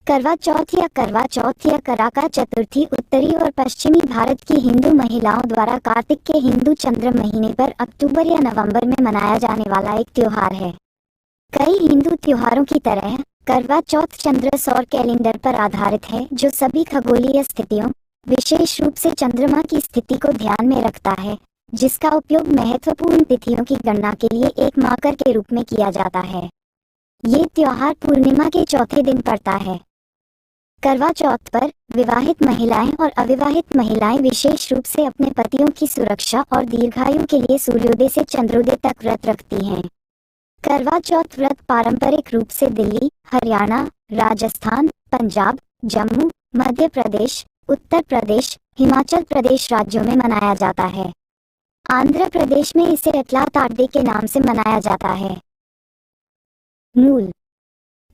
करवा चौथ या कराका चतुर्थी उत्तरी और पश्चिमी भारत की हिंदू महिलाओं द्वारा कार्तिक के हिंदू चंद्र महीने पर अक्टूबर या नवंबर में मनाया जाने वाला एक त्योहार है। कई हिंदू त्योहारों की तरह करवा चौथ चंद्र सौर कैलेंडर पर आधारित है, जो सभी खगोलीय स्थितियों, विशेष रूप से चंद्रमा की स्थिति को ध्यान में रखता है, जिसका उपयोग महत्वपूर्ण तिथियों की गणना के लिए एक मार्कर के रूप में किया जाता है। ये त्योहार पूर्णिमा के चौथे दिन पड़ता है। करवा चौथ पर विवाहित महिलाएं और अविवाहित महिलाएं विशेष रूप से अपने पतियों की सुरक्षा और दीर्घायु के लिए सूर्योदय से चंद्रोदय तक व्रत रखती हैं। करवा चौथ व्रत पारंपरिक रूप से दिल्ली, हरियाणा, राजस्थान, पंजाब, जम्मू, मध्य प्रदेश, उत्तर प्रदेश, हिमाचल प्रदेश राज्यों में मनाया जाता है। आंध्र प्रदेश में इसे अटला ताड्डे के नाम से मनाया जाता है। मूल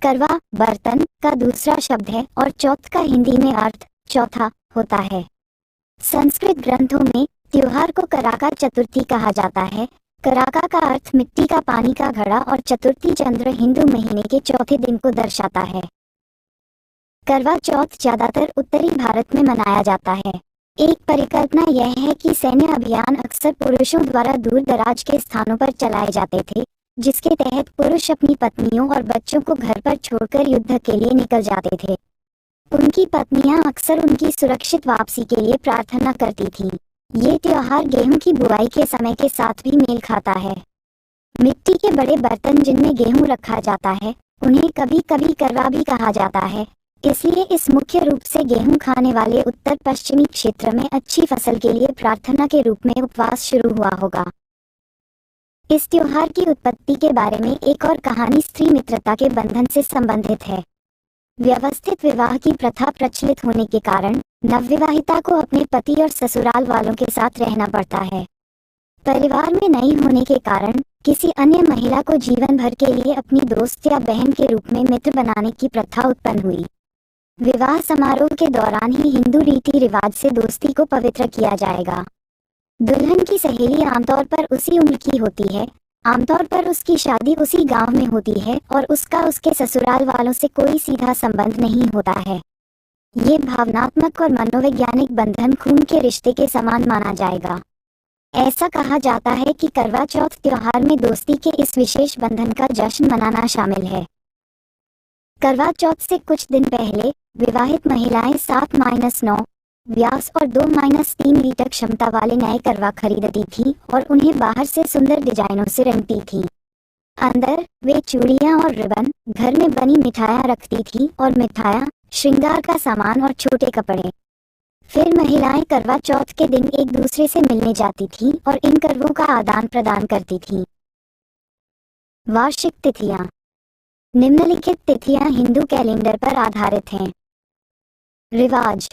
करवा बर्तन का दूसरा शब्द है और चौथ का हिंदी में अर्थ चौथा होता है। संस्कृत ग्रंथों में त्योहार को कराका चतुर्थी कहा जाता है। कराका का अर्थ मिट्टी का पानी का घड़ा और चतुर्थी चंद्र हिंदू महीने के चौथे दिन को दर्शाता है। करवा चौथ ज्यादातर उत्तरी भारत में मनाया जाता है। एक परिकल्पना यह है कि सैन्य अभियान अक्सर पुरुषों द्वारा दूर दराज के स्थानों पर चलाए जाते थे, जिसके तहत पुरुष अपनी पत्नियों और बच्चों को घर पर छोड़कर युद्ध के लिए निकल जाते थे। उनकी पत्नियां अक्सर उनकी सुरक्षित वापसी के लिए प्रार्थना करती थीं। ये त्योहार गेहूं की बुआई के समय के साथ भी मेल खाता है। मिट्टी के बड़े बर्तन जिनमें गेहूं रखा जाता है, उन्हें कभी कभी करवा भी कहा जाता है। इसलिए इस मुख्य रूप से गेहूं खाने वाले उत्तर पश्चिमी क्षेत्र में अच्छी फसल के लिए प्रार्थना के रूप में उपवास शुरू हुआ होगा। इस त्योहार की उत्पत्ति के बारे में एक और कहानी स्त्री मित्रता के बंधन से संबंधित है। व्यवस्थित विवाह की प्रथा प्रचलित होने के कारण नवविवाहिता को अपने पति और ससुराल वालों के साथ रहना पड़ता है। परिवार में नहीं होने के कारण किसी अन्य महिला को जीवन भर के लिए अपनी दोस्त या बहन के रूप में मित्र बनाने की प्रथा उत्पन्न हुई। विवाह समारोह के दौरान ही हिंदू रीति रिवाज से दोस्ती को पवित्र किया जाएगा। दुल्हन की सहेली आमतौर पर उसी उम्र की होती है। आमतौर पर उसकी शादी उसी गांव में होती है और उसका उसके ससुराल वालों से कोई सीधा संबंध नहीं होता है। ये भावनात्मक और मनोवैज्ञानिक बंधन खून के रिश्ते के समान माना जाएगा। ऐसा कहा जाता है कि करवा चौथ त्योहार में दोस्ती के इस विशेष बंधन का जश्न मनाना शामिल है। करवा चौथ से कुछ दिन पहले विवाहित महिलाएं 7-9 व्यास और 2-3 लीटर क्षमता वाले नए करवा खरीदती थीं और उन्हें बाहर से सुंदर डिजाइनों से रंगती थीं। अंदर वे चूड़ियां और रिबन, घर में बनी मिठाइयां रखती थीं और मिठाइयां, श्रृंगार का सामान और छोटे कपड़े। फिर महिलाएं करवा चौथ के दिन एक दूसरे से मिलने जाती थीं और इन करवों का आदान प्रदान करती थीं। वार्षिक तिथियां। निम्नलिखित तिथियां हिंदू कैलेंडर पर आधारित हैं। रिवाज।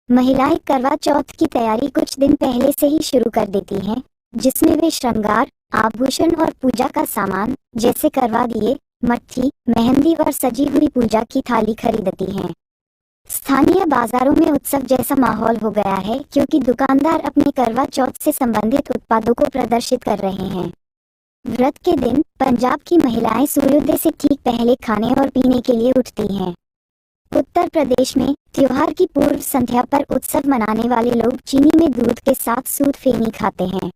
महिलाएं करवा चौथ की तैयारी कुछ दिन पहले से ही शुरू कर देती हैं, जिसमें वे श्रृंगार, आभूषण और पूजा का सामान जैसे करवा दिए, मट्ठी, मेहंदी और सजी हुई पूजा की थाली खरीदती हैं। स्थानीय बाजारों में उत्सव जैसा माहौल हो गया है क्योंकि दुकानदार अपने करवा चौथ से संबंधित उत्पादों को प्रदर्शित कर रहे हैं। व्रत के दिन पंजाब की महिलाएं सूर्योदय से ठीक पहले खाने और पीने के लिए उठती हैं। उत्तर प्रदेश में त्योहार की पूर्व संध्या पर उत्सव मनाने वाले लोग चीनी में दूध के साथ सूद फेनी खाते हैं।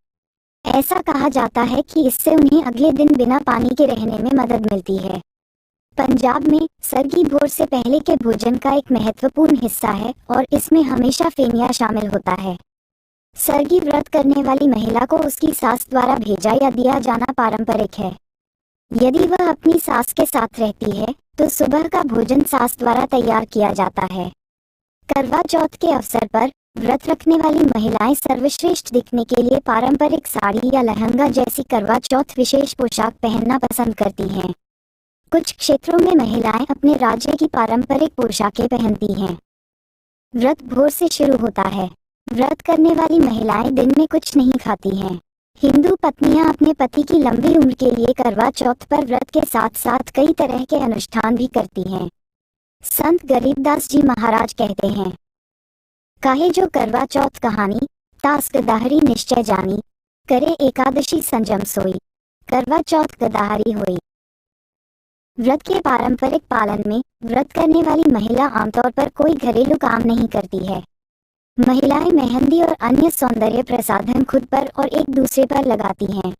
ऐसा कहा जाता है कि इससे उन्हें अगले दिन बिना पानी के रहने में मदद मिलती है। पंजाब में सरगी भोर से पहले के भोजन का एक महत्वपूर्ण हिस्सा है और इसमें हमेशा फेनिया शामिल होता है। सरगी व्रत करने वाली महिला को उसकी सास द्वारा भेजा या दिया जाना पारंपरिक है। यदि वह अपनी सास के साथ रहती है तो सुबह का भोजन सास द्वारा तैयार किया जाता है। करवा चौथ के अवसर पर व्रत रखने वाली महिलाएं सर्वश्रेष्ठ दिखने के लिए पारंपरिक साड़ी या लहंगा जैसी करवा चौथ विशेष पोशाक पहनना पसंद करती हैं। कुछ क्षेत्रों में महिलाएं अपने राज्य की पारंपरिक पोशाकें पहनती हैं। व्रत भोर से शुरू होता है। व्रत करने वाली महिलाएं दिन में कुछ नहीं खाती हैं। हिंदू पत्नियां अपने पति की लंबी उम्र के लिए करवा चौथ पर व्रत के साथ साथ कई तरह के अनुष्ठान भी करती हैं। संत गरीबदास जी महाराज कहते हैं, काहे जो करवा चौथ कहानी, तास गदाहरी निश्चय जानी, करे एकादशी संजम सोई, करवा चौथ गदाहरी होई। व्रत के पारंपरिक पालन में व्रत करने वाली महिला आमतौर पर कोई घरेलू काम नहीं करती है। महिलाएं मेहंदी और अन्य सौंदर्य प्रसाधन खुद पर और एक दूसरे पर लगाती हैं।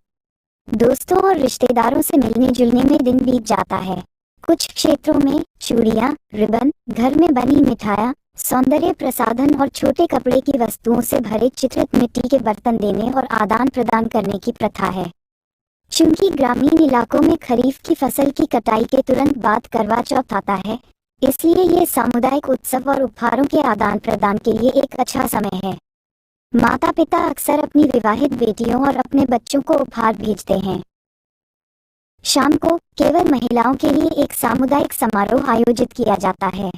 दोस्तों और रिश्तेदारों से मिलने जुलने में दिन बीत जाता है। कुछ क्षेत्रों में चूड़ियां, रिबन, घर में बनी मिठाइयां, सौंदर्य प्रसाधन और छोटे कपड़े की वस्तुओं से भरे चित्रित मिट्टी के बर्तन देने और आदान प्रदान करने की प्रथा है। चूंकि ग्रामीण इलाकों में खरीफ की फसल की कटाई के तुरंत बाद करवा चौथ आता है, इसलिए ये सामुदायिक उत्सव और उपहारों के आदान प्रदान के लिए एक अच्छा समय है। माता पिता अक्सर अपनी विवाहित बेटियों और अपने बच्चों को उपहार भेजते हैं। शाम को केवल महिलाओं के लिए एक सामुदायिक समारोह आयोजित किया जाता है।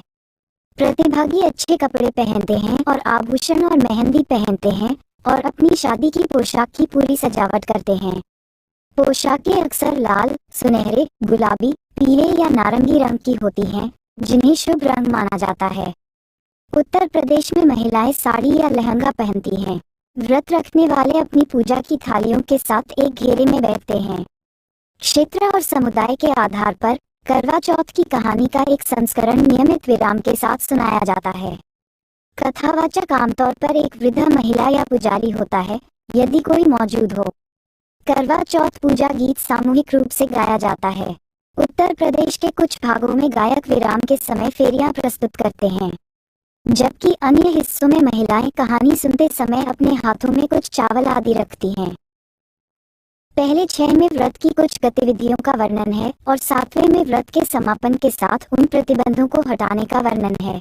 प्रतिभागी अच्छे कपड़े पहनते हैं और आभूषण और मेहंदी पहनते हैं और अपनी शादी की पोशाक की पूरी सजावट करते हैं। पोशाकें अक्सर लाल, सुनहरे, गुलाबी, पीले या नारंगी रंग की होती हैं, जिन्हें शुभ रंग माना जाता है। उत्तर प्रदेश में महिलाएं साड़ी या लहंगा पहनती हैं। व्रत रखने वाले अपनी पूजा की थालियों के साथ एक घेरे में बैठते हैं। क्षेत्र और समुदाय के आधार पर करवा चौथ की कहानी का एक संस्करण नियमित विराम के साथ सुनाया जाता है। कथावाचक आमतौर पर एक वृद्ध महिला या पुजारी होता है, यदि कोई मौजूद हो। करवा चौथ पूजा गीत सामूहिक रूप से गाया जाता है। उत्तर प्रदेश के कुछ भागों में गायक विराम के समय फेरियां प्रस्तुत करते हैं, जबकि अन्य हिस्सों में महिलाएं कहानी सुनते समय अपने हाथों में कुछ चावल आदि रखती हैं। पहले 6 में व्रत की कुछ गतिविधियों का वर्णन है और 7वें में व्रत के समापन के साथ उन प्रतिबंधों को हटाने का वर्णन है।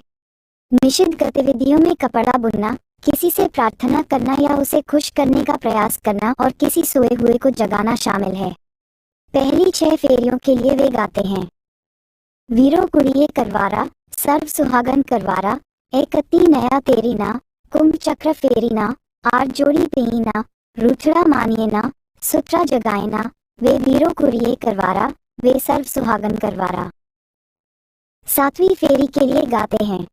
निषिद्ध गतिविधियों में कपड़ा बुनना, किसी से प्रार्थना करना या उसे खुश करने का प्रयास करना और किसी सोए हुए को जगाना शामिल है। पहली 6 फेरियों के लिए वे गाते हैं: वीरो कुड़िए करवारा, सर्व सुहागन करवारा, एकती नया तेरी ना, कुंभ चक्र फेरी ना, आर जोड़ी पेई ना, रूठड़ा मानिए ना, सुत्रा जगाए ना, वे वीरो कुड़िए करवारा, वे सर्व सुहागन करवारा। 7वीं फेरी के लिए गाते हैं: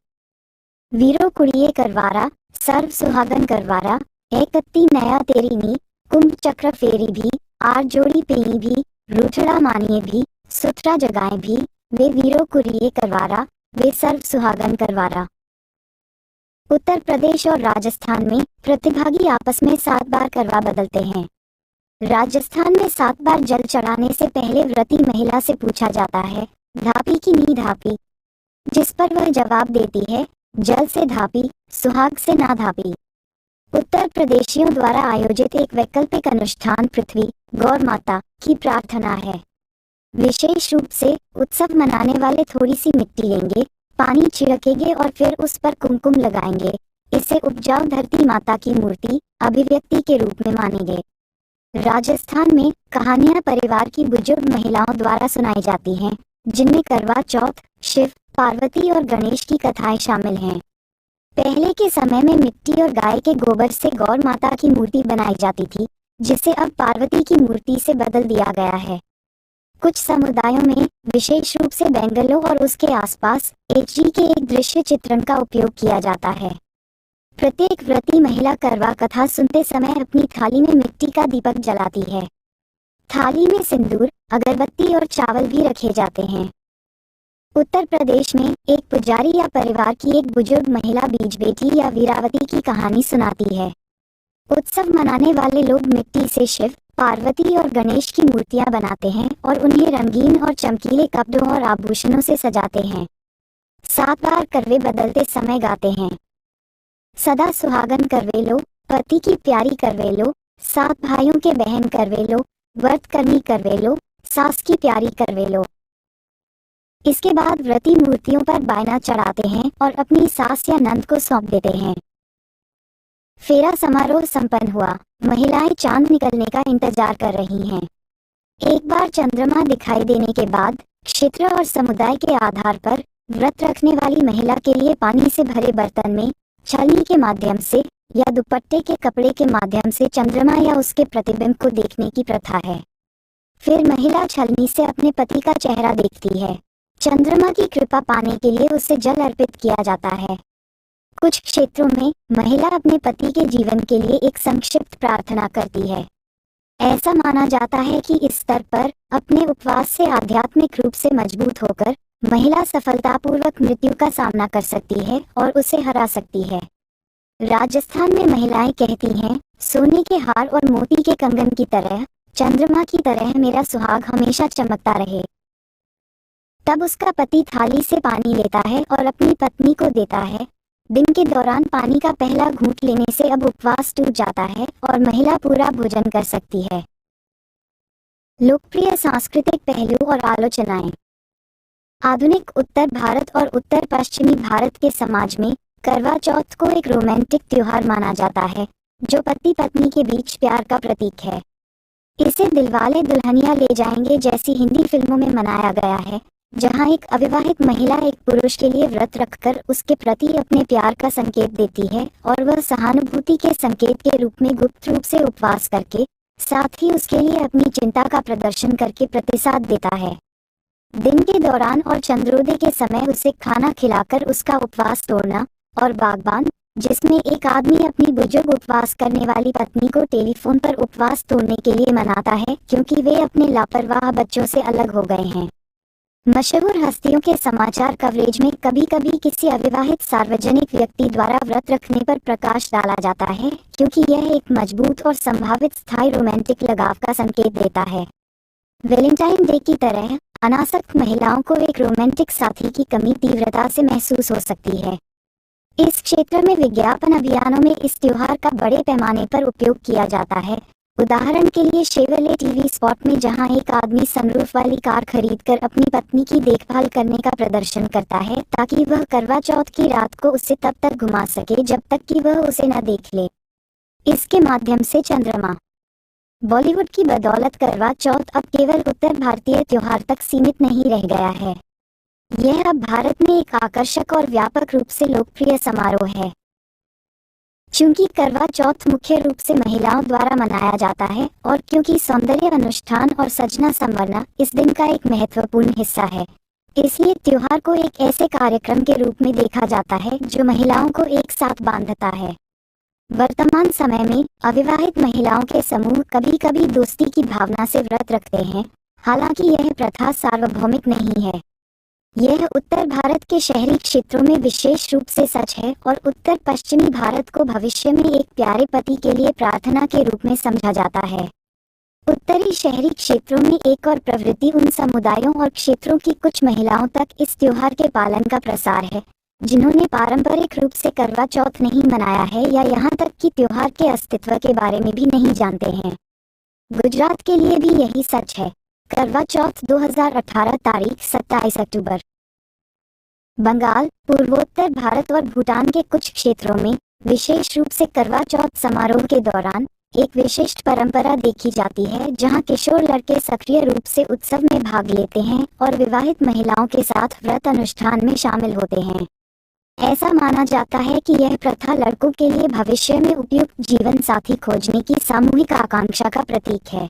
वीरो कुड़िए करवारा, सर्व सुहागन करवारा, एकती नया तेरी नी, कुंभ चक्र फेरी भी, आर जोड़ी पेई भी, रूठड़ा मानिए भी, सुथरा जगाए भी, वे वीरो कुड़िए करवारा, वे सर्व सुहागन करवारा। उत्तर प्रदेश और राजस्थान में प्रतिभागी आपस में 7 बार करवा बदलते हैं। राजस्थान में 7 बार जल चढ़ाने से पहले व्रती महिला से पूछा जाता है, धापी की नी धापी, जिस पर वह जवाब देती है, जल से धापी, सुहाग से ना धापी। उत्तर प्रदेशियों द्वारा आयोजित एक वैकल्पिक अनुष्ठान पृथ्वी, गौर माता की प्रार्थना है। विशेष रूप से उत्सव मनाने वाले थोड़ी सी मिट्टी लेंगे, पानी छिड़केंगे और फिर उस पर कुमकुम लगाएंगे। इसे उपजाऊ धरती माता की मूर्ति, अभिव्यक्ति के रूप में मानेंगे। राजस्थान में कहानियां परिवार की बुजुर्ग महिलाओं द्वारा सुनाई जाती हैं, जिनमें करवा चौथ, शिव, पार्वती और गणेश की कथाएं शामिल हैं। पहले के समय में मिट्टी और गाय के गोबर से गौर माता की मूर्ति बनाई जाती थी, जिसे अब पार्वती की मूर्ति से बदल दिया गया है। कुछ समुदायों में, विशेष रूप से बेंगलोर और उसके आसपास, एचडी के एक दृश्य चित्रण का उपयोग किया जाता है। प्रत्येक व्रती महिला करवा कथा सुनते समय अपनी थाली में मिट्टी का दीपक जलाती है। थाली में सिंदूर, अगरबत्ती और चावल भी रखे जाते हैं। उत्तर प्रदेश में एक पुजारी या परिवार की एक बुजुर्ग महिला बीज बेटी या वीरावती की कहानी सुनाती है। उत्सव मनाने वाले लोग मिट्टी से शिव, पार्वती और गणेश की मूर्तियां बनाते हैं और उन्हें रंगीन और चमकीले कपड़ों और आभूषणों से सजाते हैं। 7 बार करवे बदलते समय गाते हैं: सदा सुहागन करवे लो, पति की प्यारी करवे लो, 7 भाइयों के बहन करवे लो, व्रत करनी करवे लो, सास की प्यारी करवे लो। इसके बाद व्रती मूर्तियों पर बायना चढ़ाते हैं और अपनी सास या नंद को सौंप देते हैं। फेरा समारोह संपन्न हुआ। महिलाएं चांद निकलने का इंतजार कर रही हैं। एक बार चंद्रमा दिखाई देने के बाद क्षेत्र और समुदाय के आधार पर व्रत रखने वाली महिला के लिए पानी से भरे बर्तन में छलनी के माध्यम से या दुपट्टे के कपड़े के माध्यम से चंद्रमा या उसके प्रतिबिंब को देखने की प्रथा है। फिर महिला छलनी से अपने पति का चेहरा देखती है। चंद्रमा की कृपा पाने के लिए उसे जल अर्पित किया जाता है। कुछ क्षेत्रों में महिला अपने पति के जीवन के लिए एक संक्षिप्त प्रार्थना करती है। ऐसा माना जाता है कि इस स्तर पर अपने उपवास से आध्यात्मिक रूप से मजबूत होकर महिला सफलतापूर्वक मृत्यु का सामना कर सकती है और उसे हरा सकती है। राजस्थान में महिलाएं कहती हैं, सोने के हार और मोती के कंगन की तरह, चंद्रमा की तरह मेरा सुहाग हमेशा चमकता रहे। तब उसका पति थाली से पानी लेता है और अपनी पत्नी को देता है। दिन के दौरान पानी का पहला घूंट लेने से अब उपवास टूट जाता है और महिला पूरा भोजन कर सकती है। लोकप्रिय सांस्कृतिक पहलू और आलोचनाएं। आधुनिक उत्तर भारत और उत्तर पश्चिमी भारत के समाज में करवा चौथ को एक रोमांटिक त्योहार माना जाता है, जो पति पत्नी के बीच प्यार का प्रतीक है। इसे दिलवाले दुल्हनिया ले जाएंगे जैसी हिंदी फिल्मों में मनाया गया है, जहां एक अविवाहित महिला एक पुरुष के लिए व्रत रखकर उसके प्रति अपने प्यार का संकेत देती है और वह सहानुभूति के संकेत के रूप में गुप्त रूप से उपवास करके, साथ ही उसके लिए अपनी चिंता का प्रदर्शन करके प्रतिसाद देता है। दिन के दौरान और चंद्रोदय के समय उसे खाना खिलाकर उसका उपवास तोड़ना, और बागबान, जिसमें एक आदमी अपनी बुजुर्ग उपवास करने वाली पत्नी को टेलीफोन पर उपवास तोड़ने के लिए मनाता है क्योंकि वे अपने लापरवाह बच्चों से अलग हो गए हैं। मशहूर हस्तियों के समाचार कवरेज में कभी कभी किसी अविवाहित सार्वजनिक व्यक्ति द्वारा व्रत रखने पर प्रकाश डाला जाता है क्योंकि यह एक मजबूत और संभावित स्थायी रोमांटिक लगाव का संकेत देता है। वैलेंटाइन डे की तरह अनासक्त महिलाओं को एक रोमांटिक साथी की कमी तीव्रता से महसूस हो सकती है। इस क्षेत्र में विज्ञापन अभियानों में इस त्योहार का बड़े पैमाने पर उपयोग किया जाता है। उदाहरण के लिए शेवरले टीवी स्पॉट में जहां एक आदमी सनरूफ वाली कार खरीदकर अपनी पत्नी की देखभाल करने का प्रदर्शन करता है ताकि वह करवा चौथ की रात को उसे तब तक घुमा सके जब तक कि वह उसे न देख ले। इसके माध्यम से चंद्रमा। बॉलीवुड की बदौलत करवा चौथ अब केवल उत्तर भारतीय त्योहार तक सीमित नहीं रह गया है। यह अब भारत में एक आकर्षक और व्यापक रूप से लोकप्रिय समारोह है। चूंकि करवा चौथ मुख्य रूप से महिलाओं द्वारा मनाया जाता है और क्योंकि सौंदर्य अनुष्ठान और सजना संवरना इस दिन का एक महत्वपूर्ण हिस्सा है, इसलिए त्योहार को एक ऐसे कार्यक्रम के रूप में देखा जाता है जो महिलाओं को एक साथ बांधता है। वर्तमान समय में अविवाहित महिलाओं के समूह कभी कभी दोस्ती की भावना से व्रत रखते हैं, हालांकि यह प्रथा सार्वभौमिक नहीं है। यह उत्तर भारत के शहरी क्षेत्रों में विशेष रूप से सच है और उत्तर पश्चिमी भारत को भविष्य में एक प्यारे पति के लिए प्रार्थना के रूप में समझा जाता है। उत्तरी शहरी क्षेत्रों में एक और प्रवृत्ति उन समुदायों और क्षेत्रों की कुछ महिलाओं तक इस त्योहार के पालन का प्रसार है, जिन्होंने पारंपरिक रूप से करवा चौथ नहीं मनाया है या यहाँ तक कि त्योहार के अस्तित्व के बारे में भी नहीं जानते हैं। गुजरात के लिए भी यही सच है। करवा चौथ 2018 तारीख 27 अक्टूबर। बंगाल, पूर्वोत्तर भारत और भूटान के कुछ क्षेत्रों में विशेष रूप से करवा चौथ समारोह के दौरान एक विशिष्ट परंपरा देखी जाती है जहां किशोर लड़के सक्रिय रूप से उत्सव में भाग लेते हैं और विवाहित महिलाओं के साथ व्रत अनुष्ठान में शामिल होते हैं। ऐसा माना जाता है कि यह प्रथा लड़कों के लिए भविष्य में उपयुक्त जीवन साथी खोजने की सामूहिक आकांक्षा का प्रतीक है।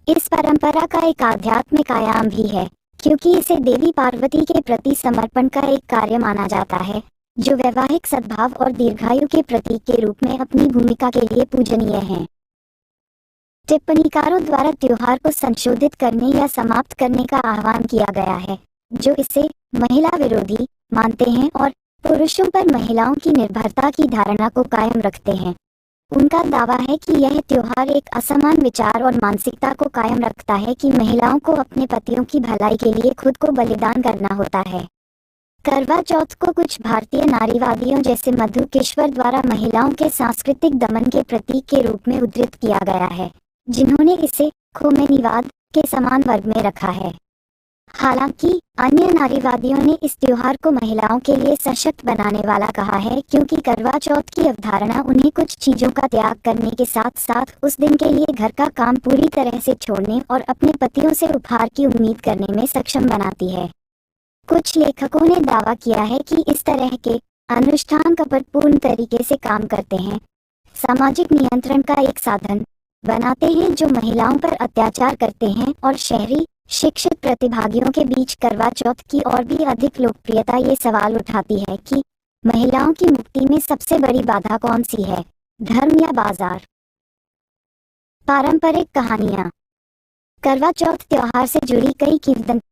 इस परंपरा का एक आध्यात्मिक आयाम भी है, क्योंकि इसे देवी पार्वती के प्रति समर्पण का एक कार्य माना जाता है, जो वैवाहिक सद्भाव और दीर्घायु के प्रतीक के रूप में अपनी भूमिका के लिए पूजनीय है। टिप्पणीकारों द्वारा त्योहार को संशोधित करने या समाप्त करने का आह्वान किया गया है, जो इसे महिला विरोधी मानते हैं और पुरुषों पर महिलाओं की निर्भरता की धारणा को कायम रखते हैं। उनका दावा है कि यह त्योहार एक असमान विचार और मानसिकता को कायम रखता है कि महिलाओं को अपने पतियों की भलाई के लिए खुद को बलिदान करना होता है। करवा चौथ को कुछ भारतीय नारीवादियों जैसे मधु किश्वर द्वारा महिलाओं के सांस्कृतिक दमन के प्रतीक के रूप में उद्धृत किया गया है, जिन्होंने इसे खोमेनीवाद के समान वर्ग में रखा है। हालांकि अन्य नारीवादियों ने इस त्योहार को महिलाओं के लिए सशक्त बनाने वाला कहा है, क्योंकि करवा चौथ की अवधारणा उन्हें कुछ चीजों का त्याग करने के साथ साथ उस दिन के लिए घर का काम पूरी तरह से छोड़ने और अपने पतियों से उपहार की उम्मीद करने में सक्षम बनाती है। कुछ लेखकों ने दावा किया है कि इस तरह के अनुष्ठान कपटपूर्ण तरीके से काम करते हैं, सामाजिक नियंत्रण का एक साधन बनाते हैं जो महिलाओं पर अत्याचार करते हैं, और शहरी शिक्षित प्रतिभागियों के बीच करवा चौथ की और भी अधिक लोकप्रियता ये सवाल उठाती है कि महिलाओं की मुक्ति में सबसे बड़ी बाधा कौन सी है, धर्म या बाजार। पारंपरिक कहानियाँ। करवा चौथ त्योहार से जुड़ी कई किंवदंतियाँ।